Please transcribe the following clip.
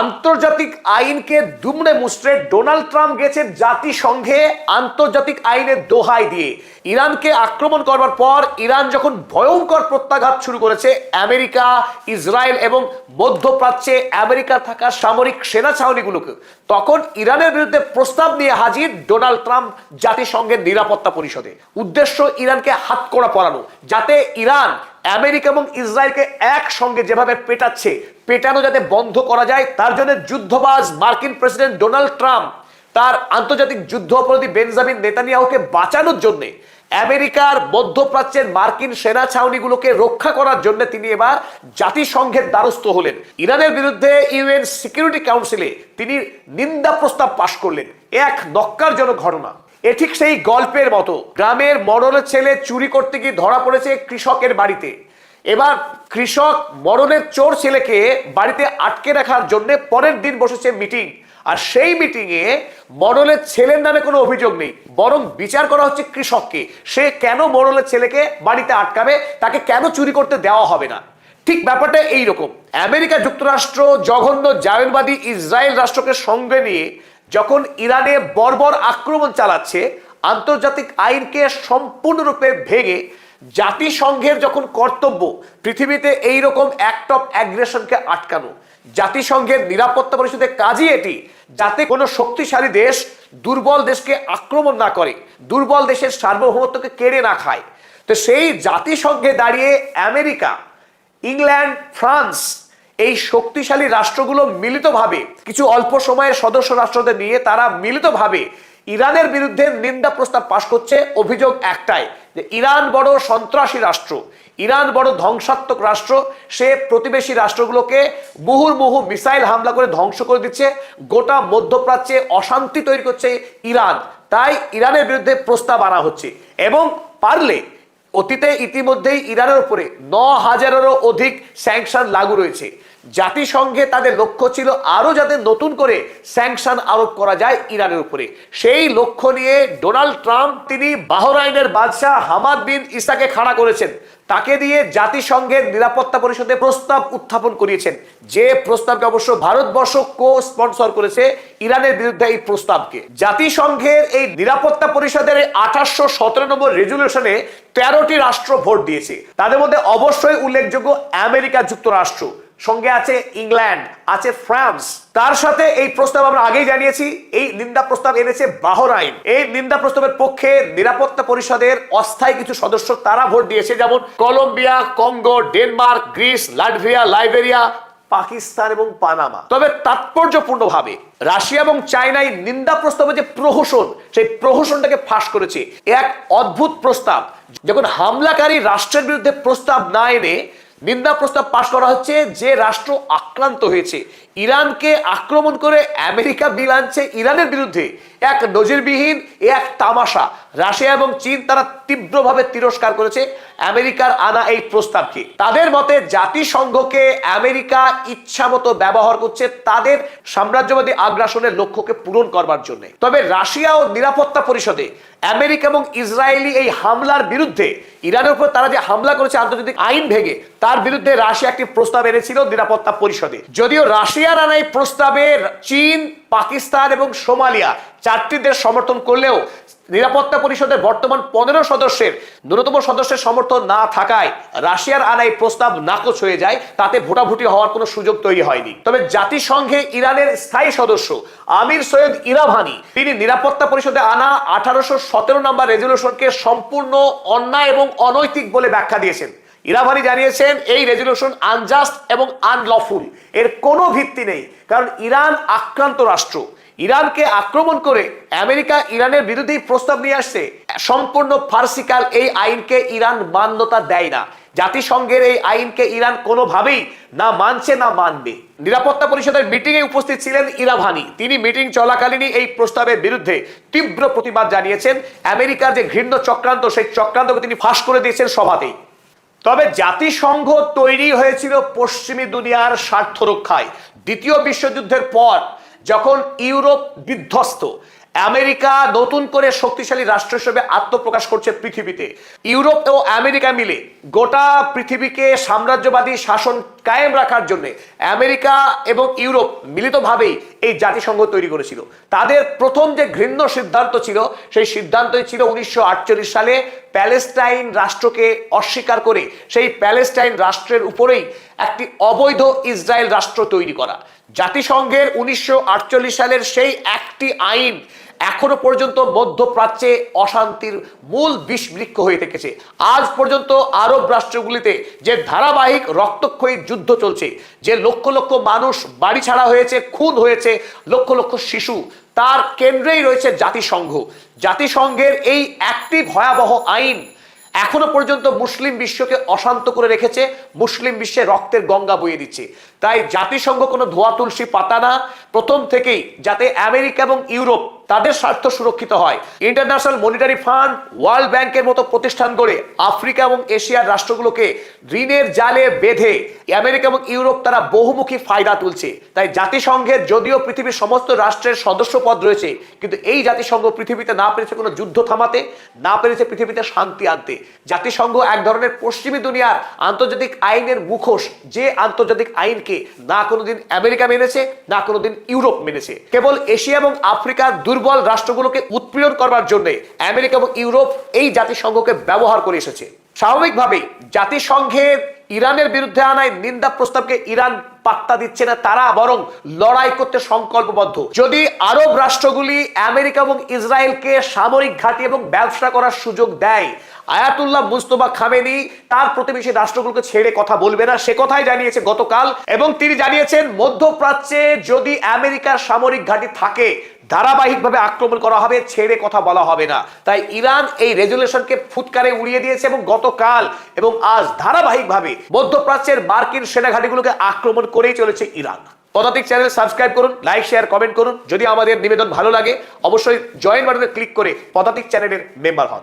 আন্তর্জাতিক আইনকে দুমড়ে মুচড়ে ডোনাল্ড ট্রাম্প গেছেন জাতিসংঘে আন্তর্জাতিক আইনের দোহাই দিয়ে। ইরানকে আক্রমণ করবার পর ইরান যখন ভয়ঙ্কর প্রত্যাঘাত শুরু করেছে আমেরিকা, ইসরায়েল এবং মধ্যপ্রাচ্যে আমেরিকার থাকা সামরিক সেনা ছাউনিগুলোকে, তখন ইরানের বিরুদ্ধে প্রস্তাব নিয়ে হাজির ডোনাল্ড ট্রাম্প জাতিসংঘের নিরাপত্তা পরিষদে। উদ্দেশ্য ইরানকে হাতকড়া পরানো, যাতে ইরান আমেরিকা এবং ইসরায়েলকে একসঙ্গে যেভাবে পেটানো যাতে বন্ধ করা যায়। তার জন্য যুদ্ধবাজ মার্কিন প্রেসিডেন্ট ডোনাল্ড ট্রাম্প তার আন্তর্জাতিক যুদ্ধ অপরাধী বেঞ্জামিন নেতানিয়াহুকে বাঁচানোর জন্য আমেরিকার মধ্যপ্রাচ্যের মার্কিন সেনা ছাউনিগুলোকে রক্ষা করার জন্য তিনি এবার জাতিসংঘের দ্বারস্থ হলেন। ইরানের বিরুদ্ধে ইউএন সিকিউরিটি কাউন্সিলে তিনি নিন্দা প্রস্তাব পাশ করলেন। এক নক্কারজনক ঘটনা। এ ঠিক সেই গল্পের মতো, গ্রামের মরণের ছেলে চুরি করতে গিয়ে ধরা পড়েছে কৃষকের বাড়িতে। এবার কৃষক মরণের চোর ছেলেকে বাড়িতে আটকে রাখার জন্য পরের দিন বসেছে মিটিং। আর সেই মিটিংয়ে মরণের ছেলের নামে কোনো অভিযোগ নেই, বরং বিচার করা হচ্ছে কৃষককে। সে কেন মরণের ছেলেকে বাড়িতে আটকাবে, তাকে কেন চুরি করতে দেওয়া হবে না। ঠিক ব্যাপারটা এইরকম। আমেরিকা যুক্তরাষ্ট্র জঘন্য জায়নবাদী ইসরায়েল রাষ্ট্রকে সঙ্গে নিয়ে যখন ইরানে বর্বর আক্রমণ চালাচ্ছে, আন্তর্জাতিক আইনকে সম্পূর্ণরূপে ভেঙে জাতিসংঘের যখন কর্তব্য পৃথিবীতে এইরকম অ্যাক্ট অফ অ্যাগ্রেশনকে আটকানো, জাতিসংঘের নিরাপত্তা পরিষদের কাজই এটি, যাতে কোনো শক্তিশালী দেশ দুর্বল দেশকে আক্রমণ না করে, দুর্বল দেশের সার্বভৌমত্বকে কেড়ে না খায়। তো সেই জাতিসংঘে দাঁড়িয়ে আমেরিকা, ইংল্যান্ড, ফ্রান্স এই শক্তিশালী রাষ্ট্রগুলো মিলিতভাবে, কিছু অল্প সময়ের সদস্য রাষ্ট্রদের নিয়ে তারা মিলিতভাবে ইরানের বিরুদ্ধে নিন্দা প্রস্তাব পাশ করছে। অভিযোগ একটাই যে ইরান বড় সন্ত্রাসী রাষ্ট্র, ইরান বড় ধ্বংসাত্মক রাষ্ট্র। সে প্রতিবেশী রাষ্ট্রগুলোকে মুহুর্মুহু মিসাইল হামলা করে ধ্বংস করে দিচ্ছে, গোটা মধ্যপ্রাচ্যে অশান্তি তৈরি করছে ইরান। তাই ইরানের বিরুদ্ধে প্রস্তাব আনা হচ্ছে এবং পারলে অতীতে ইতিমধ্যেই ইরানের উপরে ৯,০০০-এরও অধিক স্যাংশন লাগু রয়েছে। জাতিসংঘে তাদের লক্ষ্য ছিল আরো যাতে নতুন করে স্যাংশন আরোপ করা যায় ইরানের উপরে। সেই লক্ষ্য নিয়ে ডোনাল্ড ট্রাম্প তিনি বাহরাইনের বাদশাহ হামাদ বিন ইসাকে খাড়া করেছেন। তাকে দিয়ে জাতিসংঘের নিরাপত্তা পরিষদে প্রস্তাব উত্থাপন করিয়েছেন, যে প্রস্তাবকে অবশ্য ভারতবর্ষ কো স্পন্সর করেছে ইরানের বিরুদ্ধে। এই প্রস্তাবকে জাতিসংঘের এই নিরাপত্তা পরিষদের ২৮১৭ নম্বর রেজুলেশনে ১৩টি রাষ্ট্র ভোট দিয়েছে। তাদের মধ্যে অবশ্যই উল্লেখযোগ্য আমেরিকা যুক্তরাষ্ট্র, সঙ্গে আছে ইংল্যান্ড, আছে ফ্রান্স। তার সাথে এই প্রস্তাব আমরা আগেই জানিয়েছি, এই নিন্দা প্রস্তাব এনেছে বাহরাইন। এই নিন্দা প্রস্তাবের পক্ষে নিরাপত্তা পরিষদের অস্থায়ী কিছু সদস্য তারা ভোট দিয়েছে, যেমন Colombia, Congo, Denmark, Greece, Latvia, Liberia, Pakistan এবং পানামা। তবে তাৎপর্যপূর্ণভাবে রাশিয়া এবং চায়নাই নিন্দা প্রস্তাবে যে প্রহসন, সেই প্রহসনটাকে ফাঁস করেছে। এক অদ্ভুত প্রস্তাব, যখন হামলাকারী রাষ্ট্রের বিরুদ্ধে প্রস্তাব না এনে নিন্দা প্রস্তাব পাশ করা হচ্ছে যে রাষ্ট্র আক্রান্ত হয়েছে। ইরানকে আক্রমণ করে আমেরিকা বিল আনছে ইরানের বিরুদ্ধে, এক নজিরবিহীন, এক তামাশা। রাশিয়া এবং চীন তারা তীব্রভাবে তিরস্কার করেছে আমেরিকার আনা এই প্রস্তাবকে। তাদের মতে জাতিসংঘকে আমেরিকা ইচ্ছামতো ব্যবহার করছে তাদের সাম্রাজ্যবাদী আগ্রাসনের লক্ষ্যকে পূরণ করবার জন্য। তবে রাশিয়া ও নিরাপত্তা পরিষদে আমেরিকা এবং ইসরায়েলি এই হামলার বিরুদ্ধে, ইরানের উপর তারা যে হামলা করেছে আন্তর্জাতিক আইন ভেঙে, তার বিরুদ্ধে রাশিয়া একটি প্রস্তাব এনেছিল নিরাপত্তা পরিষদে। যদিও রাশিয়ার আনা এই প্রস্তাবে চীন, পাকিস্তান এবং সোমালিয়া 4টি দেশ সমর্থন করলেও নিরাপত্তা পরিষদের বর্তমান 15 সদস্যের ন্যূনতম সদস্যের সমর্থন না থাকায় রাশিয়ার আনা এই প্রস্তাব নাকচ হয়ে যায়। তাতে ভোটাভুটি হওয়ার কোনো সুযোগ তৈরি হয়নি। তবে জাতিসংঘে ইরানের স্থায়ী সদস্য আমির সৈয়দ ইরাভানি তিনি নিরাপত্তা পরিষদে আনা 1817 নম্বর রেজুলেশনকে সম্পূর্ণ অন্যায় এবং অনৈতিক বলে ব্যাখ্যা দিয়েছেন। ইরাভানি জানিয়েছেন এই রেজুলেশন আনজাস্ট এবং আনলফুল, এর কোনো ভিত্তি নেই। কারণ ইরান আক্রান্ত রাষ্ট্র, ইরানকে আক্রমণ করে আমেরিকা ইরানের বিরুদ্ধে প্রস্তাব নিয়ে আসছে। সম্পূর্ণ ফার্সিকাল এই আইনকে ইরান মান্যতা দেয় না। জাতিসংঘের এই আইনকে ইরান কোনোভাবেই না মানছে না মানবে। নিরাপত্তা পরিষদের মিটিং এ উপস্থিত ছিলেন ইরাভানি। তিনি মিটিং চলাকালীনই এই প্রস্তাবের বিরুদ্ধে তীব্র প্রতিবাদ জানিয়েছেন। আমেরিকার যে ঘৃণ্য চক্রান্ত, সেই চক্রান্তকে তিনি ফাঁস করে দিয়েছেন সভাতেই। তবে জাতিসংঘ তৈরি হয়েছিল পশ্চিমী দুনিয়ার স্বার্থ রক্ষায়। দ্বিতীয় বিশ্বযুদ্ধের পর যখন ইউরোপ বিধ্বস্ত, আমেরিকা নতুন করে শক্তিশালী রাষ্ট্র হিসেবে আত্মপ্রকাশ করছে পৃথিবীতে। ইউরোপ ও আমেরিকা মিলে গোটা পৃথিবীকে সাম্রাজ্যবাদী শাসন কায়েম রাখার জন্য আমেরিকা এবং ইউরোপ মিলিতভাবেই এই জাতিসংঘ তৈরি করেছিল। তাদের প্রথম যে ঘৃণ্য সিদ্ধান্ত ছিল, সেই সিদ্ধান্তই ছিল 1948 সালে প্যালেস্টাইন রাষ্ট্রকে অস্বীকার করে সেই প্যালেস্টাইন রাষ্ট্রের উপরেই একটি অবৈধ ইসরায়েল রাষ্ট্র তৈরি করা। জাতিসংঘের 1948 সালের সেই একটি আইন এখনো পর্যন্ত মধ্যপ্রাচ্যে অশান্তির মূল বিষবৃক্ষ হয়ে থেকেছে। আজ পর্যন্ত আরব রাষ্ট্রগুলিতে যে ধারাবাহিক রক্তক্ষয়ী যুদ্ধ চলছে, যে লক্ষ লক্ষ মানুষ বাড়ি ছাড়া হয়েছে, খুন হয়েছে, লক্ষ লক্ষ শিশু, তার কেন্দ্রেই রয়েছে জাতিসংঘ। জাতিসংঘের এই একটি ভয়াবহ আইন এখনো পর্যন্ত মুসলিম বিশ্বকে অশান্ত করে রেখেছে, মুসলিম বিশ্বে রক্তের গঙ্গা বইয়ে দিচ্ছে। তাই জাতিসংঘ কোনো ধোয়া তুলসী পাতা না, প্রথম থেকেই যাতে আমেরিকা এবং ইউরোপ তাদের স্বার্থ সুরক্ষিত হয়। ইন্টারন্যাশনাল মনিটারি ফান্ড, ওয়ার্ল্ড ব্যাংকের মতো প্রতিষ্ঠান গড়ে আফ্রিকা এবং এশিয়ার রাষ্ট্রগুলোকে ঋণের জালে বেঁধে আমেরিকা এবং ইউরোপ তারা বহুমুখী ফায়দা তুলছে। তাই জাতিসংঘের যদিও পৃথিবীর সমস্ত রাষ্ট্রের সদস্য পদ রয়েছে, কিন্তু এই জাতিসংঘ পৃথিবীতে না পেরেছে কোনো যুদ্ধ থামাতে, না পেরেছে পৃথিবীতে শান্তি আনতে। জাতিসংঘ এক ধরনের পশ্চিমী দুনিয়ার আন্তর্জাতিক আইনের মুখোশ, যে আন্তর্জাতিক আইনকে না কোনোদিন আমেরিকা মেনেছে, না কোনোদিন ইউরোপ মেনেছে। কেবল এশিয়া এবং আফ্রিকার দুর্বল রাষ্ট্রগুলোকে উৎপীড়ন করবার জন্য আমেরিকা এবং ইউরোপ এই জাতিসংঘকে ব্যবহার করে এসেছে। স্বাভাবিকভাবেই জাতিসংঘের ইরানের বিরুদ্ধে আনায় নিন্দা প্রস্তাবকে ইরান পাত্তা দিচ্ছে না, তারা বরং লড়াই করতে সংকল্পবদ্ধ। যদি আরব রাষ্ট্রগুলি আমেরিকা এবং ইসরায়েলকে সামরিক ঘাঁটি এবং ব্যবসা করার সুযোগ দেয়, আয়াতুল্লাহ মুস্তফা খামেনি তার প্রতিবেশী রাষ্ট্রগুলোকে ছেড়ে কথা বলবে না, সে কথাই জানিয়েছে গতকাল। এবং তিনি জানিয়েছেন মধ্যপ্রাচ্যে যদি আমেরিকার সামরিক ঘাঁটি থাকে, ধারাবাহিকভাবে আক্রমণ করা হবে, ছেড়ে কথা বলা হবে না। তাই ইরান এই রেজুলেশনকে ফুৎকারে উড়িয়ে দিয়েছে এবং গতকাল এবং আজ ধারাবাহিকভাবে মধ্যপ্রাচ্যের মার্কিন সেনাঘাঁটিগুলোকে আক্রমণ করেই চলেছে ইরান। পদাতিক চ্যানেল সাবস্ক্রাইব করুন, লাইক শেয়ার কমেন্ট করুন। যদি আমাদের নিবেদন ভালো লাগে অবশ্যই জয়েন বাটনে ক্লিক করে পদাতিক চ্যানেলের মেম্বার হন।